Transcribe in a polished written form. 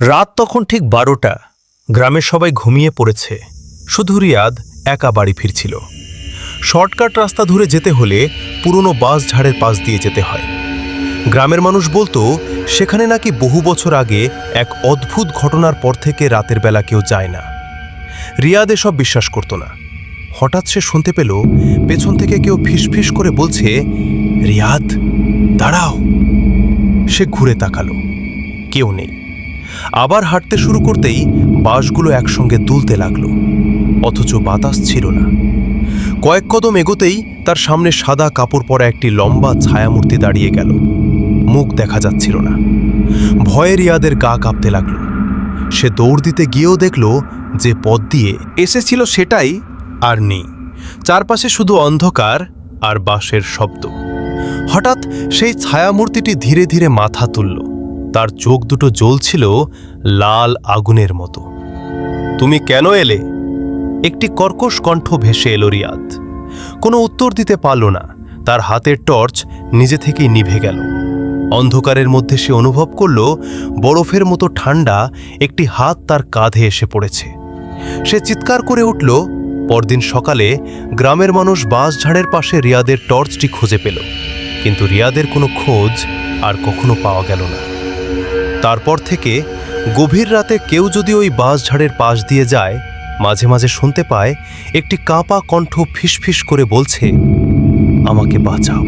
রাত তখন ঠিক 12টা। গ্রামের সবাই ঘুমিয়ে পড়েছে, শুধু রিয়াদ একা বাড়ি ফিরছিল। শর্টকাট রাস্তা ধরে যেতে হলে পুরনো বাস ঝাড়ের পাশ দিয়ে যেতে হয়। গ্রামের মানুষ বলতো সেখানে নাকি বহু বছর আগে এক অদ্ভুত ঘটনার পর থেকে রাতের বেলা কেউ যায় না। রিয়াদ এসব বিশ্বাস করত না। হঠাৎ সে শুনতে পেল পেছন থেকে কেউ ফিসফিস করে বলছে, রিয়াদ দাঁড়াও। সে ঘুরে তাকালো, কেউ নেই। আবার হাঁটতে শুরু করতেই বাসগুলো একসঙ্গে দুলতে লাগলো, অথচ বাতাস ছিল না। কয়েক কদম এগোতেই তার সামনে সাদা কাপড় পরা একটি লম্বা ছায়ামূর্তি দাঁড়িয়ে গেল। মুখ দেখা যাচ্ছিল না। ভয়ে রিয়াদের গা কাঁপতে লাগল। সে দৌড় দিতে গিয়েও দেখল যে পথ দিয়ে এসেছিল সেটাই আর নেই। চারপাশে শুধু অন্ধকার আর বাঁশের শব্দ। হঠাৎ সেই ছায়ামূর্তিটি ধীরে ধীরে মাথা তুলল। তার চোখ দুটো জ্বলছিল লাল আগুনের মতো। তুমি কেন এলে? একটি কর্কশ কণ্ঠ ভেসে এলো রিয়াদ। কোনো উত্তর দিতে পারল না। তার হাতের টর্চ নিজে থেকেই নিভে গেল। অন্ধকারের মধ্যে সে অনুভব করল বরফের মতো ঠান্ডা একটি হাত তার কাঁধে এসে পড়েছে। সে চিৎকার করে উঠল। পরদিন সকালে গ্রামের মানুষ বাঁশঝাড়ের পাশে রিয়াদের টর্চটি খুঁজে পেল, কিন্তু রিয়াদের কোনো খোঁজ আর কখনো পাওয়া গেল না। তারপর থেকে গভীর রাতে কেউ যদি ওই বাঁশঝাড়ের পাশ দিয়ে যায়, মাঝে মাঝে শুনতে পায় একটি কাঁপা কণ্ঠ ফিসফিস করে বলছে, আমাকে বাঁচাও।